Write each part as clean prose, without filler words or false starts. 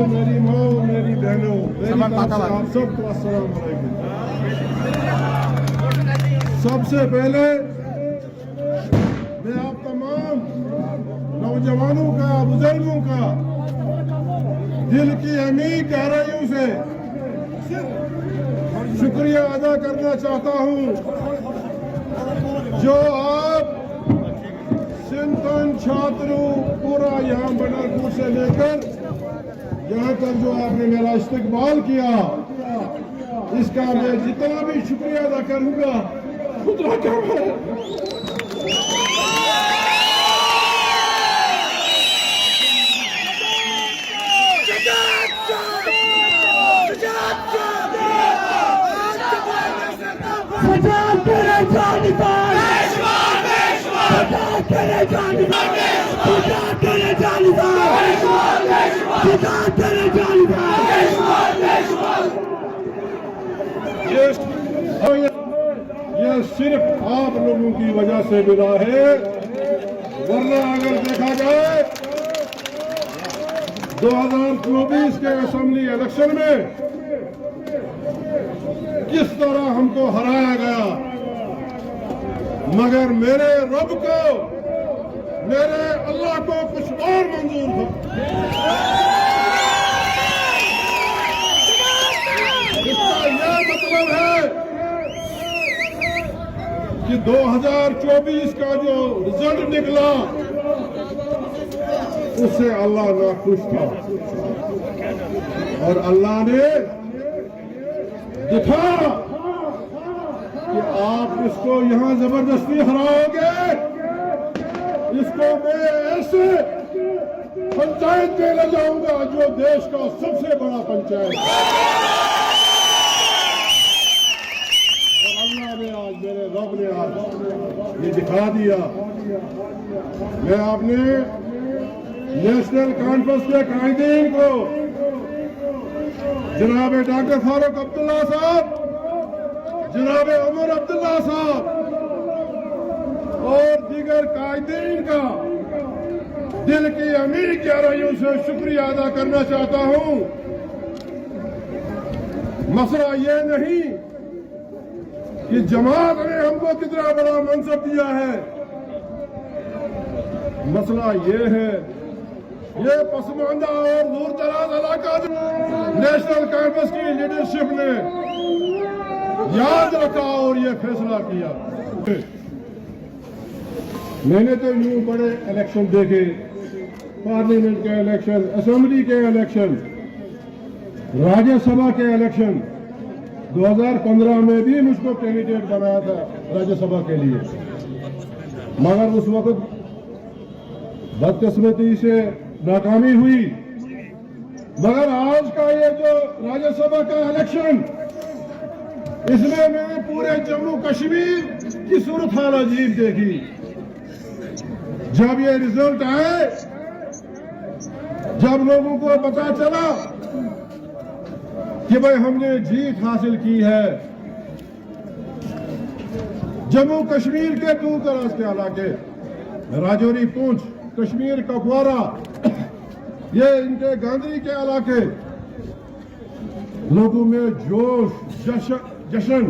मेरी माँ, मेरी बहनों, मेरी तरफ से आप सबको अस्सलाम वालेकुम। सबसे पहले मैं आप तमाम नौजवानों का, बुजुर्गों का दिल की अमीर गहराइयों से शुक्रिया अदा करना चाहता हूँ, जो आप सिंधन छात्रों पूरा यहाँ बनरपुर से लेकर यहाँ तक जो आपने मेरा इस्तकबाल किया, इसका मैं जितना भी शुक्रिया अदा करूँगा उतना कम है। ये सिर्फ आप लोगों की वजह से मिला है, वरना अगर देखा जाए 2024 के असेंबली इलेक्शन में किस तरह हमको हराया गया, मगर मेरे रब को, मेरे अल्लाह को कुछ और मंजूर हो। इसका यह मतलब है कि 2024 का जो रिजल्ट निकला उससे अल्लाह नाखुश था और अल्लाह ने दिखा कि आप इसको यहां जबरदस्ती हराओगे, इसको मैं ऐसे पंचायत में ले जाऊंगा जो देश का सबसे बड़ा पंचायत है। और अल्लाह ने आज, मेरे रब ने आज ये दिखा दिया। मैं आपने नेशनल कॉन्फ्रेंस के कायदीन को, जनाब डॉक्टर फारूक अब्दुल्ला साहब, जनाब उमर अब्दुल्ला साहब और दीगर कायदीन का दिल की अमीर गहराइयों से शुक्रिया अदा करना चाहता हूं। मसला ये नहीं कि जमात ने हमको कितना बड़ा मनसब दिया है, मसला ये है, ये पसमानदा और दूर दराज इलाका नेशनल कांग्रेस की लीडरशिप ने याद रखा और ये फैसला किया। मैंने तो यूं बड़े इलेक्शन देखे, पार्लियामेंट के इलेक्शन, असेंबली के इलेक्शन, राज्यसभा के इलेक्शन। 2015 में भी मुझको कैंडिडेट बनाया था राज्यसभा के लिए, मगर उस वक्त बदकिस्मती से नाकामी हुई। मगर आज का ये जो राज्यसभा का इलेक्शन, इसमें मैंने पूरे जम्मू कश्मीर की सूरत हाल अजीब देखी। जब ये रिजल्ट आए, जब लोगों को पता चला कि भाई हमने जीत हासिल की है, जम्मू कश्मीर के दूर दराज के इलाके, राजौरी, पूंछ, कश्मीर, कुपवारा, ये इनके गांधी के इलाके, लोगों में जोश, जश्न।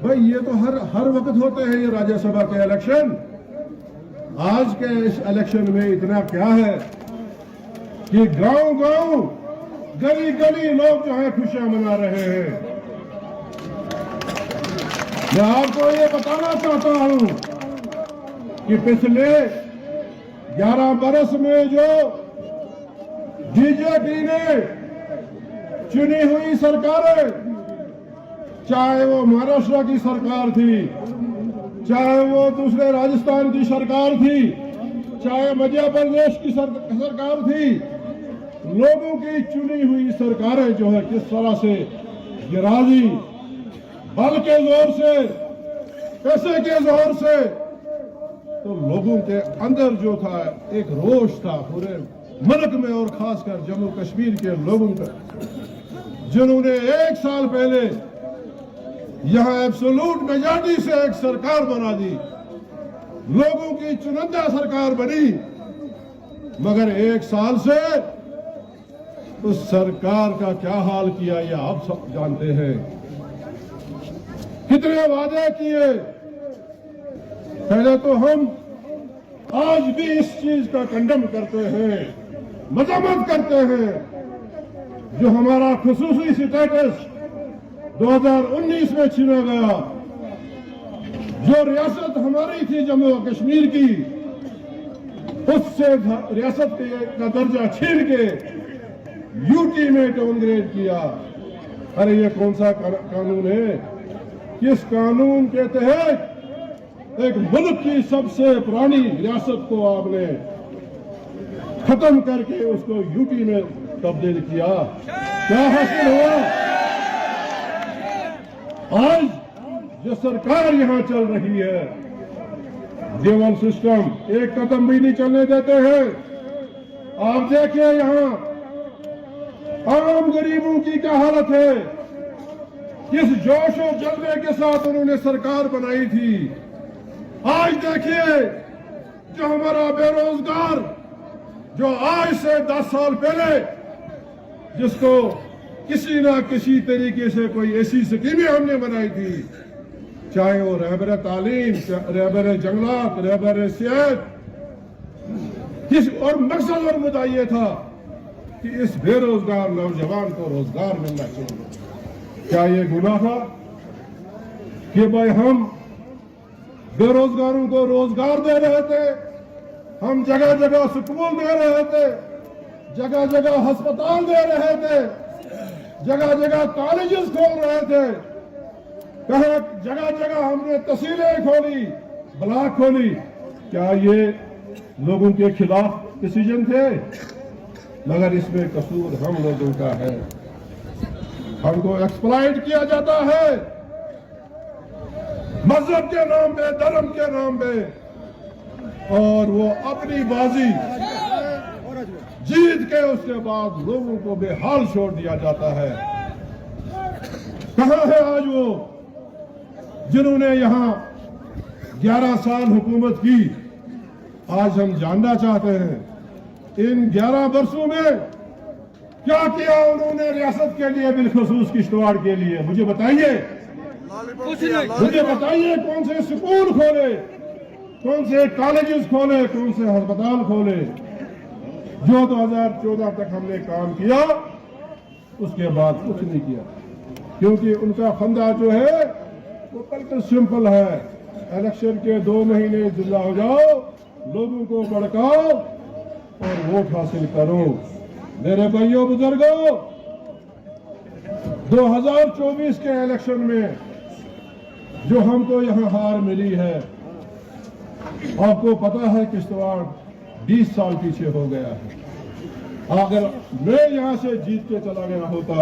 भाई ये तो हर वक्त होते हैं ये राज्यसभा के इलेक्शन। आज के इस इलेक्शन में इतना क्या है कि गांव-गांव, गली-गली लोग जो है खुशियां मना रहे हैं। मैं आपको ये बताना चाहता हूं कि पिछले 11 बरस में जो बीजेपी ने चुनी हुई सरकारें, चाहे वो महाराष्ट्र की सरकार थी, चाहे वो दूसरे राजस्थान की सरकार थी, चाहे मध्य प्रदेश की सरकार थी, लोगों की चुनी हुई सरकारें जो है किस तरह से गिरा दी, बल के जोर से, पैसे के जोर से। तो लोगों के अंदर जो था एक रोष था पूरे मुल्क में और खासकर जम्मू कश्मीर के लोगों का, जिन्होंने 1 साल पहले यहां एब्सोल्यूट मेजॉरिटी से एक सरकार बना दी, लोगों की चुनिंदा सरकार बनी, मगर 1 साल से उस सरकार का क्या हाल किया ये आप सब जानते हैं। कितने वादे किए। पहले तो हम आज भी इस चीज का कंडम करते हैं, मजम्मत करते हैं, जो हमारा खुसूसी स्टेटस 2019 में छीना गया, जो रियासत हमारी थी जम्मू और कश्मीर की, उससे रियासत का दर्जा छीन के यूटी में डाउनग्रेड किया। अरे ये कौन सा कानून है? किस कानून के तहत एक मुल्क की सबसे पुरानी रियासत को आपने खत्म करके उसको यूटी में तब्दील किया? क्या हासिल हुआ? आज जो सरकार यहां चल रही है, देवल सिस्टम, एक कदम भी नहीं चलने देते हैं। आप देखिए यहां आम गरीबों की क्या हालत है, किस जोश और जज्बे के साथ उन्होंने सरकार बनाई थी। आज देखिए जो हमारा बेरोजगार, जो आज से 10 साल पहले जिसको किसी ना किसी तरीके से कोई ऐसी स्कीमें हमने बनाई थी, चाहे वो रहबर तालीम, रहबर जंगलात, रहबर सेहत, और मकसद और मुद्दा ये था कि इस बेरोजगार नौजवान को रोजगार मिलना चाहिए। क्या ये गुनाह था कि भाई हम बेरोजगारों को रोजगार दे रहे थे, हम जगह जगह स्कूल दे रहे थे, जगह जगह अस्पताल दे रहे थे, जगह जगह कॉलेजेस खोल रहे थे, कहा जगह जगह हमने तहसीलें खोली, ब्लॉक खोली। क्या ये लोगों के खिलाफ डिसीजन थे? मगर इसमें कसूर हम लोगों का है। हमको एक्सप्लॉइट किया जाता है मजहब के नाम पे, धर्म के नाम पे, और वो अपनी बाजी जीत के उसके बाद लोगों को बेहाल छोड़ दिया जाता है। कहां है आज वो जिन्होंने यहां 11 साल हुकूमत की? आज हम जानना चाहते हैं इन 11 वर्षों में क्या किया उन्होंने रियासत के लिए, बिलखसूस किश्तवाड़ के लिए। मुझे बताइए, मुझे बताइए कौन से स्कूल खोले, कौन से कॉलेजेस खोले, कौन से अस्पताल खोले। जो 2014 तक हमने काम किया उसके बाद कुछ नहीं किया, क्योंकि उनका फंदा जो है वो बिल्कुल सिंपल है। इलेक्शन के 2 महीने जिला हो जाओ, लोगों को भड़काओ और वोट हासिल करो। मेरे भाइयों बुजुर्गों, 2024 के इलेक्शन में जो हमको यहां हार मिली है, आपको पता है किश्तवाड़ 20 साल पीछे हो गया है। अगर मैं यहां से जीत के चला गया होता,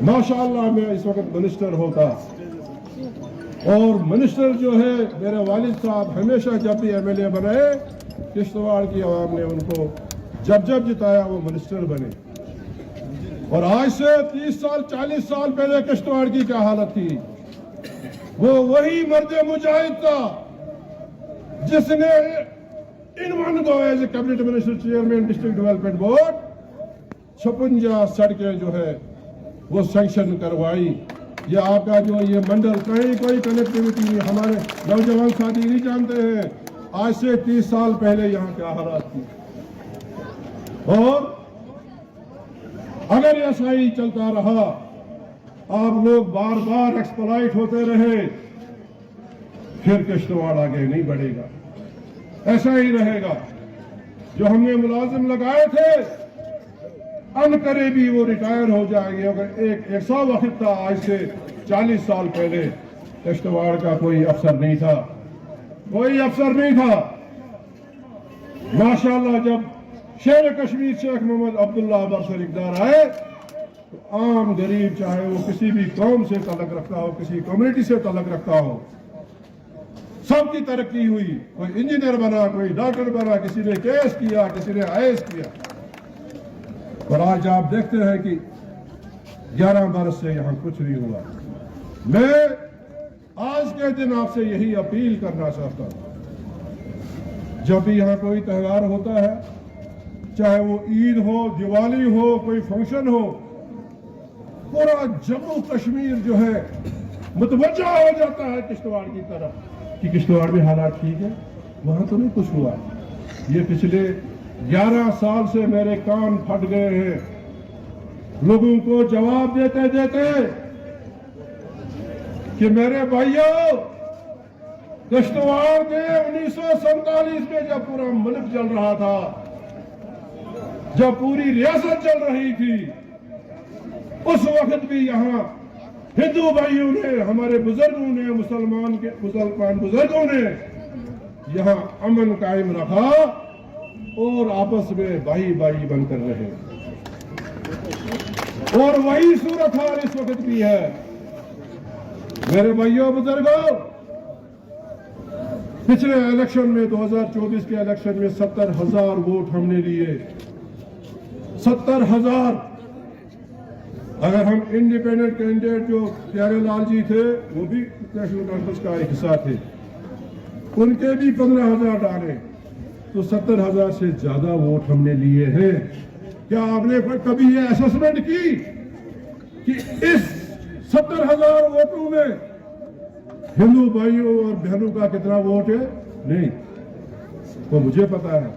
माशाअल्लाह मैं इस वक्त मिनिस्टर होता। और मिनिस्टर जो है मेरे वालिद साहब हमेशा जब भी एमएलए बने, किश्तवाड़ की आवाम ने उनको जब जब जिताया वो मिनिस्टर बने। और आज से 30 साल 40 साल पहले किश्तवाड़ की क्या हालत थी? वो वही मर्द मुजाहिद था जिसने इन वन को as a cabinet minister, chairman district development board 56 सड़कें जो है वो सैंक्शन करवाई। ये आपका जो ये मंडल कहीं कोई कनेक्टिविटी नहीं, हमारे नौजवान साथी नहीं जानते हैं आज से 30 साल पहले यहाँ क्या हालात थी। और अगर ऐसा ही चलता रहा, आप लोग बार बार एक्सप्लॉइट होते रहे, फिर किश्तवाड़ आगे नहीं बढ़ेगा, ऐसा ही रहेगा। जो हमने मुलाजिम लगाए थे अनकरीबी वो रिटायर हो जाएंगे। अगर एक ऐसा वक्त था आज से 40 साल पहले, किश्तवाड़ का कोई अफसर नहीं था, कोई अफसर नहीं था। माशाअल्लाह जब शेर कश्मीर शेख मोहम्मद अब्दुल्ला बरसर इक़्तिदार आए तो आम गरीब, चाहे वो किसी भी कौम से तल्लुक़ रखता हो, किसी कम्युनिटी से तल्लुक़ रखता हो, सबकी तरक्की हुई। कोई इंजीनियर बना, कोई डॉक्टर बना, किसी ने केएस किया, किसी ने आईएएस किया। और आज आप देखते हैं कि 11 बरस से यहां कुछ नहीं हुआ। मैं आज के दिन आपसे यही अपील करना चाहता हूं, जब भी यहां कोई त्योहार होता है चाहे वो ईद हो, दिवाली हो, कोई फंक्शन हो, पूरा जम्मू कश्मीर जो है मुतवज्जा हो जाता है किश्तवाड़ की तरफ कि किश्तवाड़ में हालात ठीक है। वहां तो नहीं कुछ हुआ। ये पिछले 11 साल से मेरे कान फट गए हैं लोगों को जवाब देते देते कि मेरे भाइयों, किश्तवाड़ में 1947 में जब पूरा मुल्क चल रहा था, जब पूरी रियासत चल रही थी, उस वक्त भी यहाँ हिंदू भाइयों ने, हमारे बुजुर्गों ने, मुसलमान बुजुर्गों ने यहाँ अमन कायम रखा और आपस में भाई भाई बनकर रहे। और वही सूरत हाल इस वक्त भी है। मेरे भाइयों बुजुर्गों, पिछले इलेक्शन में 2024 के इलेक्शन में 70,000 वोट हमने लिए। 70,000। अगर हम इंडिपेंडेंट कैंडिडेट जो प्यारे लाल जी थे, वो भी नेशनल कॉन्फ्रेंस का एक हिस्सा थे, उनके भी 15,000 डाले, तो 70,000 से ज्यादा वोट हमने लिए हैं। क्या आपने कभी ये असेसमेंट की कि इस 70,000 वोटों में हिंदू भाइयों और बहनों का कितना वोट है? नहीं। वो मुझे पता है।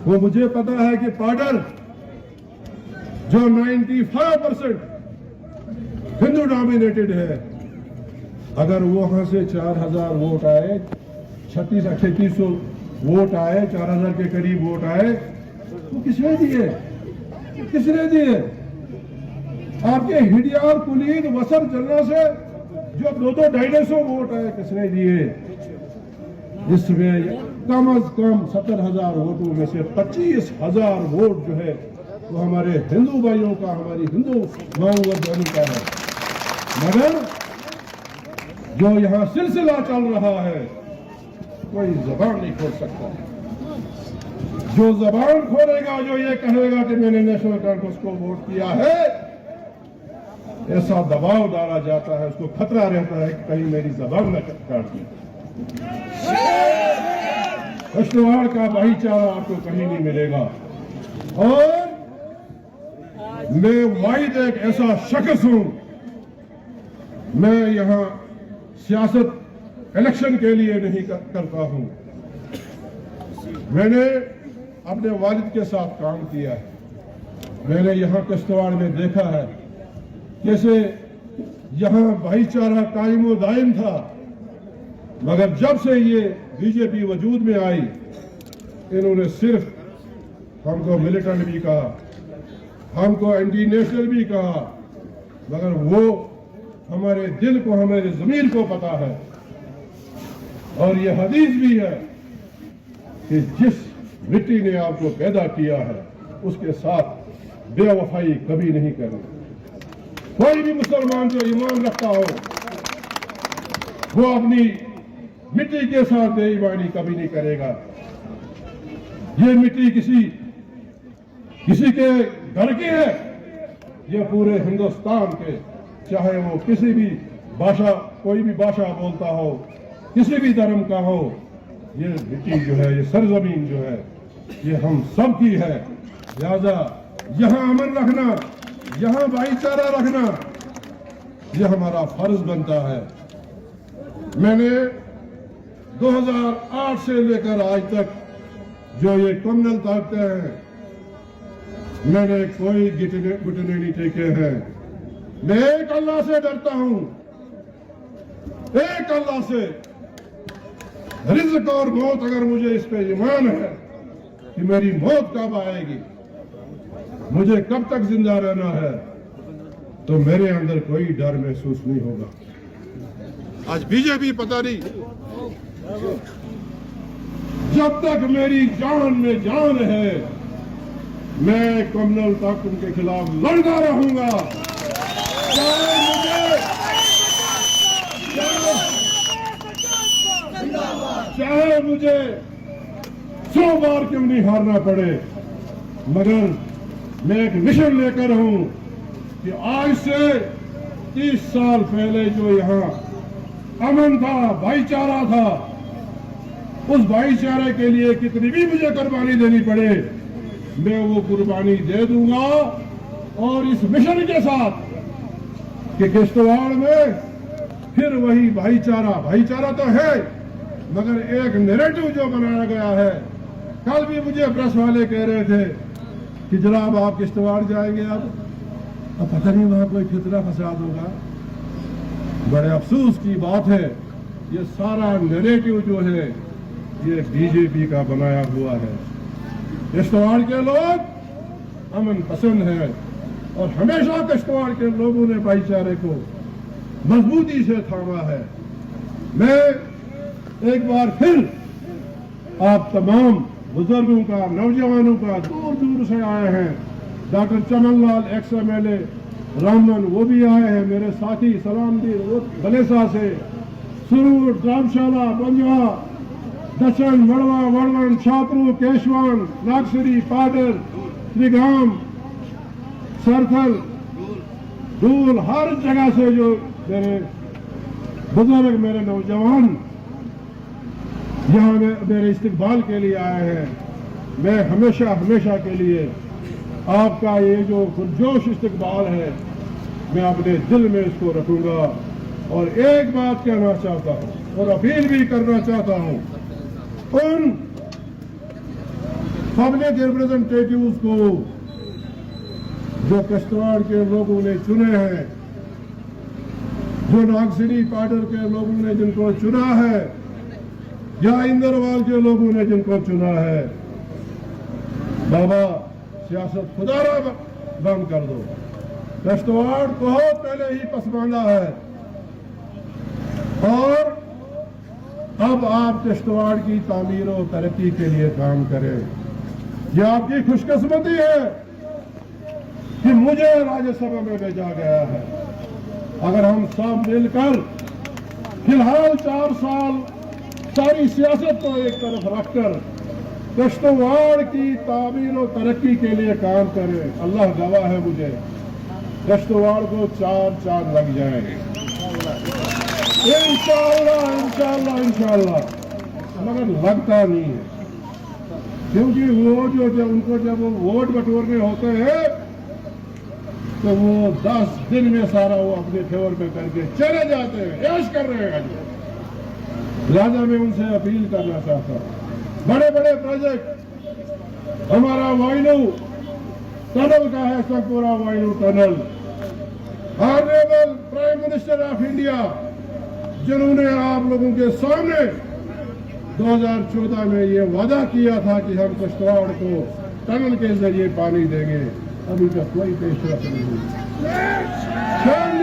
वो मुझे पता है कि पाडर जो 95% हिंदू डोमिनेटेड है, अगर वहां से 4,000 वोट आए, 3600 वोट आए, 4,000 के करीब वोट आए, तो किसने दिए? किसने दिए? आपके हिडियार, कुलीन, वसर, जलना से जो 200-250 वोट आए, किसने दिए? इसमें कम अज कम 70,000 वोटों में से 25,000 वोट जो है वो हमारे हिंदू भाइयों का, हमारी हिंदू माओ और बहनों का है। मगर जो यहाँ सिलसिला चल रहा है, कोई जबान नहीं खोल सकता। जो जबान खोलेगा, जो ये कहेगा कि मैंने नेशनल कॉन्फ्रेंस को वोट किया है, ऐसा दबाव डाला जाता है, उसको खतरा रहता है कि कहीं मेरी जबान न काट दी। किश्तवाड़ का भाईचारा आपको कहीं नहीं मिलेगा। और मैं वाहिद एक ऐसा शख्स हूं, मैं यहां सियासत इलेक्शन के लिए नहीं करता हूं। मैंने अपने वालिद के साथ काम किया है। मैंने यहां किश्तवाड़ में देखा है कैसे यहां भाईचारा कायम व दायम था। मगर जब से ये बीजेपी वजूद में आई, इन्होंने सिर्फ हमको मिलिटेंट भी कहा, हमको एंटी नेशनल भी कहा, मगर वो हमारे दिल को, हमारे जमीर को पता है। और ये हदीस भी है कि जिस मिट्टी ने आपको पैदा किया है, उसके साथ बेवफाई कभी नहीं करनी। कोई भी मुसलमान जो ईमान रखता हो, वो अपनी मिट्टी के साथ बेईमानी कभी नहीं करेगा। ये मिट्टी किसी के घर की है, ये पूरे हिंदुस्तान के, चाहे वो किसी भी भाषा, कोई भी भाषा बोलता हो, किसी भी धर्म का हो, ये मिट्टी जो है, ये सरजमीन जो है, ये हम सब की है। लिहाजा यहाँ अमन रखना, यहाँ भाईचारा रखना, ये हमारा फर्ज बनता है। मैंने 2008 से लेकर आज तक जो ये कम्युनल ताकतें हैं, मैंने कोई घुटने नहीं टेके हैं। मैं एक अल्लाह से डरता हूं, एक अल्लाह से। रिज़्क़ और मौत, अगर मुझे इस पे ईमान है कि मेरी मौत कब आएगी, मुझे कब तक जिंदा रहना है, तो मेरे अंदर कोई डर महसूस नहीं होगा। आज बीजेपी पता नहीं, जब तक मेरी जान में जान है, मैं कम्युनल ताकतों के खिलाफ लड़ता रहूंगा। चाहे मुझे 100 बार क्यों नहीं हारना पड़े, मगर मैं एक मिशन लेकर हूं कि आज से 30 साल पहले जो यहां अमन था, भाईचारा था, उस भाईचारे के लिए कितनी भी मुझे कुर्बानी देनी पड़े, मैं वो कुर्बानी दे दूंगा। और इस मिशन के साथ कि किश्तवाड़ में फिर वही भाईचारा तो है, मगर एक नैरेटिव जो बनाया गया है। कल भी मुझे प्रेस वाले कह रहे थे कि जनाब आप किश्तवाड़ जाएंगे, अब पता नहीं वहां कोई कितना फसाद होगा। बड़े अफसोस की बात है, ये सारा नैरेटिव जो है ये बीजेपी का बनाया हुआ है। किश्तवाड़ के लोग अमन पसंद हैं और हमेशा किश्तवाड़ के लोगों ने भाईचारे को मजबूती से थामा है। मैं एक बार फिर आप तमाम बुजुर्गों का, नौजवानों का, दूर दूर से आए हैं, डॉक्टर चमन लाल XMLA रामन वो भी आए हैं, मेरे साथी सलामदीर वो बलेसा से, सुरूर, ड्रामशाला, बंजवा, दशन, मड़वा, वड़वन, छापरू, केशवान, नागसरी, पाडर, श्रीगाम, सरथल, दूल, हर जगह से जो मेरे बुजुर्ग, मेरे नौजवान यहाँ मेरे इस्तकबाल के लिए आए हैं। मैं हमेशा के लिए आपका ये जो पुरजोश इस्तकबाल है, मैं अपने दिल में इसको रखूंगा। और एक बात कहना चाहता हूँ और अपील भी करना चाहता हूँ उन पब्लिक रिप्रेजेंटेटिव्स को जो किश्तवाड़ के लोगों ने चुने हैं, जो नागसिरी पाडर के लोगों ने जिनको चुना है, या इंदरवाल के लोगों ने जिनको चुना है, बाबा सियासत खुदारा बंद कर दो। किश्तवाड़ बहुत पहले ही पसमानदा है और अब आप किश्तवाड़ की तामीर और तरक्की के लिए काम करें। यह आपकी खुशकिस्मती है कि मुझे राज्यसभा में भेजा गया है। अगर हम सब मिलकर फिलहाल 4 साल सारी सियासत को एक तरफ रखकर किश्तवाड़ की तामीर और तरक्की के लिए काम करें, अल्लाह गवाह है मुझे किश्तवाड़ को 4 चांद लग जाएंगे इंशाअल्लाह। मगर लगता नहीं है, क्योंकि वो जब वो वोट बटोरने होते हैं तो वो 10 दिन में सारा वो अपने फेवर पे करके चले जाते हैं, ऐश कर रहे हैं। लिहाजा मैं उनसे अपील करना चाहता हूँ, बड़े बड़े प्रोजेक्ट, हमारा वाइनू टनल का है, संगपुरा वाइनू tunnel, honourable prime minister of India जिन्होंने आप लोगों के सामने 2014 में ये वादा किया था कि हम किश्तवाड़ को टनल के जरिए पानी देंगे, अभी तक कोई पेशरफ नहीं हुई। शर्म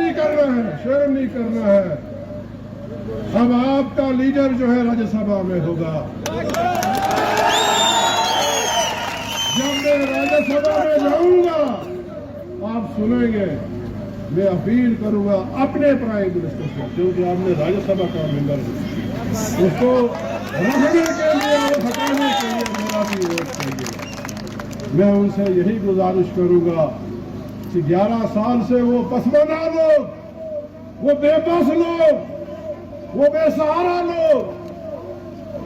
नहीं करना है। अब आपका लीडर जो है राज्यसभा में होगा। जब मैं राज्यसभा में जाऊंगा आप सुनेंगे, मैं अपील करूंगा अपने प्राइम मिनिस्टर से, क्योंकि आपने राज्यसभा का मेंबर है, उसको रखने के लिए और हटाने के लिए मेरा भी वोट चाहिए। मैं उनसे यही गुजारिश करूंगा कि 11 साल से वो पसमानदा लोग, वो बेबस लोग, वो बेसहारा लोग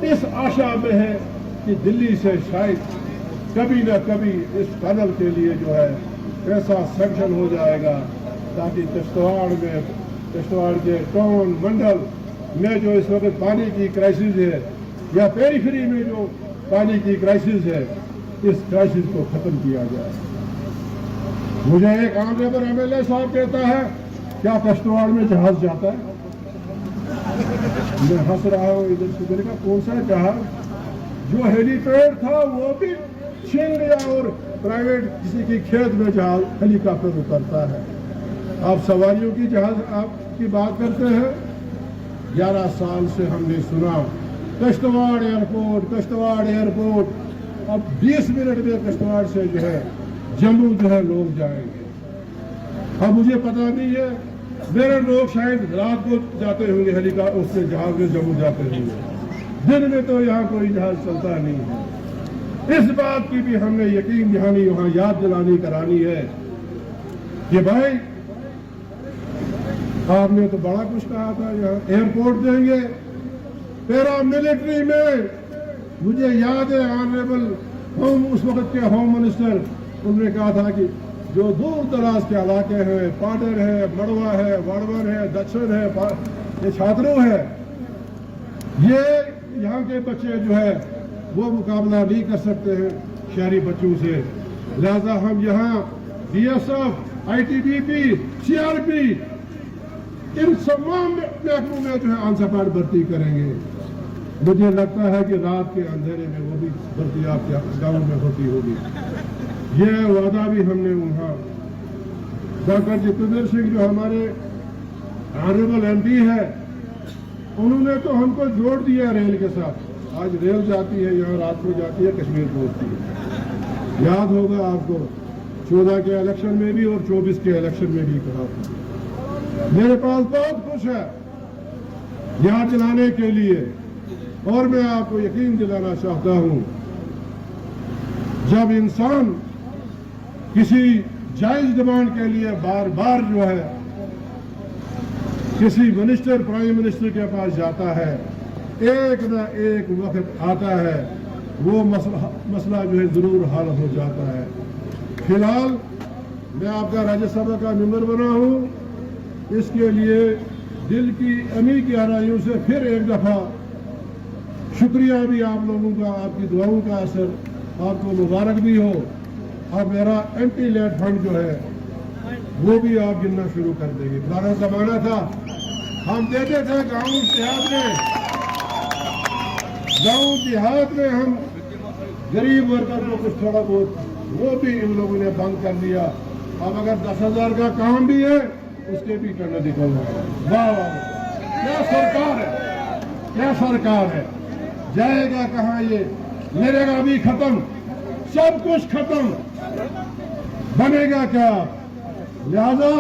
इस आशा में है कि दिल्ली से शायद कभी न कभी इस टनल के लिए जो है पैसा सैंक्शन हो जाएगा, ताकि किश्तवाड़ के टाउन मंडल में जो इस वक्त पानी की क्राइसिस है, या पेरीफेरी में जो पानी की क्राइसिस है, इस क्राइसिस को खत्म किया जाए। मुझे एक ऑनरेबल MLA साहब कहता है, क्या किश्तवाड़ में जहाज जाता है? मैं हंस रहा हूँ इधर से, मैंने कहा कौन सा जहाज? जो हेलीपैड था वो भी छीन लिया और प्राइवेट किसी की खेत में जहाज हेलीकॉप्टर उतरता है। आप सवारियों की जहाज आपकी बात करते हैं। 11 साल से हमने सुना किश्तवाड़ एयरपोर्ट, अब 20 मिनट में किश्तवाड़ से जो है जम्मू जो है लोग जाएंगे। अब मुझे पता नहीं है, मेरे लोग शायद रात को जाते होंगे हेलीकॉप्टर, उससे जहाज में जम्मू जाते होंगे, दिन में तो यहाँ कोई जहाज चलता नहीं है। इस बात की भी हमने यकीन दहानी वहां याद दिलानी करानी है कि भाई आपने तो बड़ा कुछ कहा था, यहाँ एयरपोर्ट देंगे, पैरा मिलिट्री में मुझे याद है ऑनरेबल होम उस वक्त के होम मिनिस्टर, उन्होंने कहा था कि जो दूर दराज के इलाके हैं, पाडर है, मड़वा है, वाड़वन है, दक्षिण है, ये छात्रों है, ये यहाँ के बच्चे जो है वो मुकाबला नहीं कर सकते हैं शहरी बच्चों से। लिहाजा हम यहाँ BSF, ITBP, CRP इन तमाम महकमों में जो है अनसपाट भर्ती करेंगे। मुझे लगता है कि रात के अंधेरे में वो भी भर्ती आपके गाँव में होती होगी। ये वादा भी हमने वहाँ डॉक्टर जितेंद्र सिंह जो हमारे ऑनरेबल MP है, उन्होंने तो हमको जोड़ दिया रेल के साथ। आज रेल जाती है यहाँ, रात को जाती है, कश्मीर पहुंचती है। याद होगा आपको 14 के इलेक्शन में भी और 24 के इलेक्शन में भी कहा था। मेरे पास बहुत कुछ है यहाँ चलाने के लिए, और मैं आपको यकीन दिलाना चाहता हूं, जब इंसान किसी जायज डिमांड के लिए बार बार जो है किसी मिनिस्टर, प्राइम मिनिस्टर के पास जाता है, एक न एक वक्त आता है वो मसला जो है जरूर हल हो जाता है। फिलहाल मैं आपका राज्यसभा का मेंबर बना हूं, इसके लिए दिल की अमी गहराइयों से फिर एक दफा शुक्रिया भी आप लोगों का, आपकी दुआओं का असर, आपको मुबारक भी हो। अब मेरा एंटी लेट फंड जो है वो भी आप गिनना शुरू कर देंगे। पुराना जमाना था, हम देते थे गाँव देहात में हम गरीब वर्कर को कुछ थोड़ा बहुत, वो भी इन लोगों ने बंद कर दिया। अब अगर 10,000 का काम भी है उसके भी करना निकल रहा है। वाह वाह, क्या सरकार है, क्या सरकार है। जाएगा कहाँ ये, मिलेगा भी खत्म, सब कुछ खत्म, बनेगा क्या। लिहाजा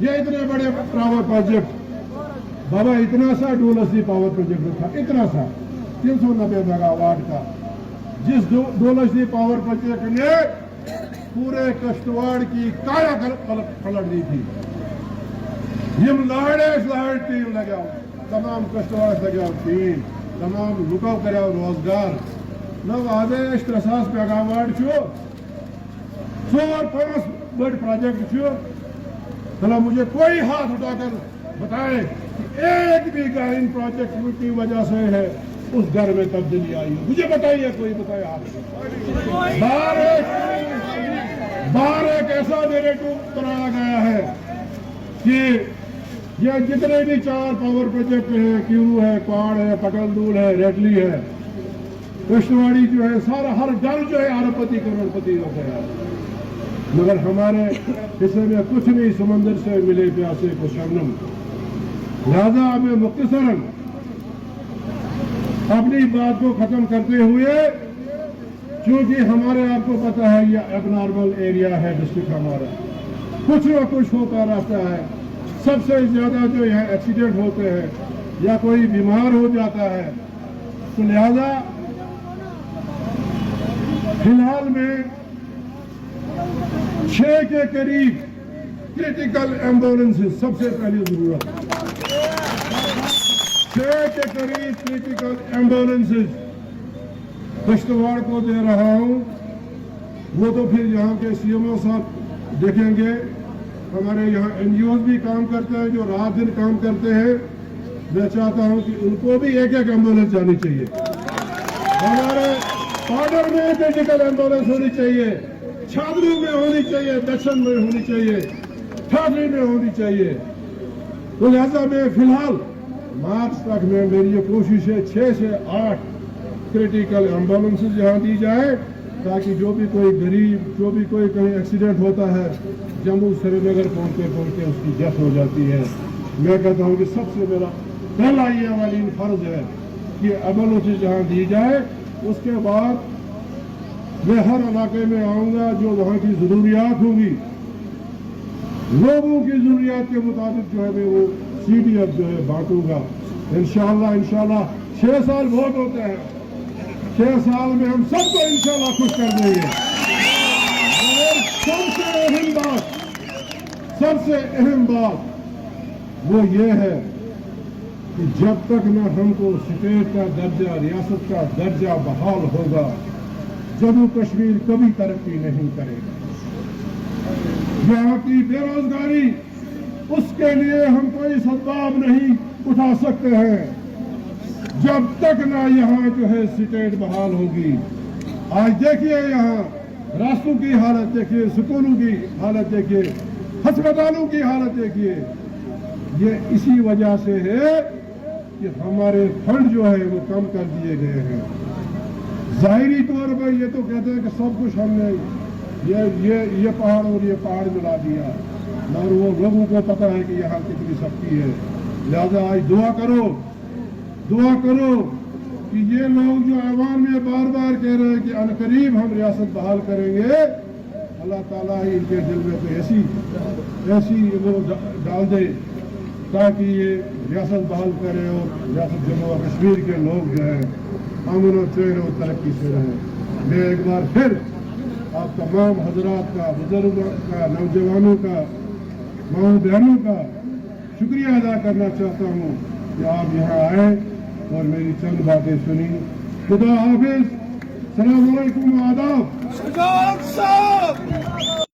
ये इतने बड़े पावर प्रोजेक्ट, बाबा इतना सा डोलसी पावर प्रोजेक्ट था, इतना सा 390 मेगावाट का, जिस डोलसी पावर प्रोजेक्ट ने पूरे कश्तवाड़ की काया पलट दी थी। यम लाड़ टीम लगा, तमाम कश्तवाड़ लगा टीम, तमाम लुकाव कर रोजगार नव आधे 300 मेगावाट 4-5 बड़ प्रोजेक्ट चलो मुझे कोई हाथ उठाकर बताए कि एक भी का इन प्रोजेक्ट की वजह से है उस घर में तब्दीली आई है। मुझे बताइए, कोई बताए आप। बाहर एक ऐसा नैरेटिव बनाया गया है कि ये जितने भी 4 पावर प्रोजेक्ट है, क्यू है, क्वाड है, पटलदूल है, रेडली है, कृष्णवाड़ी जो है, सारा हर घर जो है अरबपति करोड़पति हो गया। मगर हमारे हिस्से में कुछ नहीं, समंदर से मिले प्यासे को शबनम। लिहाजा हमें मुख्तसरन अपनी बात को खत्म करते हुए, क्योंकि हमारे आपको पता है यह एबनॉर्मल एरिया है डिस्ट्रिक्ट हमारा, कुछ न कुछ होता रहता है। सबसे ज्यादा जो यहाँ एक्सीडेंट होते हैं या कोई बीमार हो जाता है, तो लिहाजा फिलहाल में 6 के करीब क्रिटिकल एम्बुलेंसेस सबसे पहली जरूरत, 6 के करीब क्रिटिकल एम्बुलेंसेस किश्तवाड़ को दे रहा हूं। वो तो फिर यहाँ के CMO साहब देखेंगे। हमारे यहाँ NGOs भी काम करते हैं जो रात दिन काम करते हैं। मैं चाहता हूं कि उनको भी एक एम्बुलेंस जानी चाहिए। हमारे बॉर्डर में क्रिटिकल एम्बुलेंस होनी चाहिए, छावनी में होनी चाहिए, दक्षिण में होनी चाहिए, ठाकरे में होनी चाहिए। तो लिहाजा में फिलहाल मार्च तक में मेरी ये कोशिश है 6 से 8 क्रिटिकल एम्बुलेंसेज यहाँ दी जाए, ताकि जो भी कोई गरीब, जो भी कोई कहीं एक्सीडेंट होता है, जम्मू श्रीनगर पहुँचते उसकी डेथ हो जाती है। मैं कहता हूँ कि सबसे मेरा पहला ये वाली फर्ज है कि एम्बुलेंसेज जहाँ दी जाए। उसके बाद मैं हर इलाके में आऊँगा, जो वहाँ की ज़रूरियात होंगी, लोगों की ज़रूरियात के मुताबिक जो है मैं वो CDF जो है बांटूंगा। इंशाल्लाह 6 साल बहुत होते हैं, 6 साल में हम सबको इंशाल्लाह खुश कर देंगे। और सबसे अहम बात वो ये है कि जब तक न हमको स्टेट का दर्जा, रियासत का दर्जा बहाल होगा, जम्मू कश्मीर कभी तरक्की नहीं करेगा। यहाँ की बेरोजगारी, उसके लिए हम कोई सद्भाव नहीं उठा सकते हैं जब तक ना यहाँ जो है स्टेट बहाल होगी। आज देखिए यहाँ रास्तों की हालत देखिए, स्कूलों की हालत देखिए, अस्पतालों की हालत देखिए। ये इसी वजह से है कि हमारे फंड जो है वो कम कर दिए गए हैं। जाहिरी तौर पर ये तो कहते हैं कि सब कुछ हमने ये पहाड़ और ये पहाड़ मिला दिया, मगर वो लोगों को पता है कि यहाँ कितनी शक्ति है। लिहाजा आज दुआ करो कि ये लोग जो ऐवान में बार बार कह रहे हैं कि अनकरीब हम रियासत बहाल करेंगे, अल्लाह ताला ही इनके दिल में तो ऐसी वो डाल दे ताकि ये रियासत बहाल करे और रियासत जम्मू और कश्मीर के लोग जो है अमन और चैन और तरक्की से रहें। मैं एक बार फिर आप तमाम हजरात का, बुजुर्गों का, नौजवानों का, माओ बहनों का शुक्रिया अदा करना चाहता हूँ कि आप यहाँ आए और मेरी चंद बातें सुनी। खुदा हाफिज, सलाम अलैकुम, आदाब।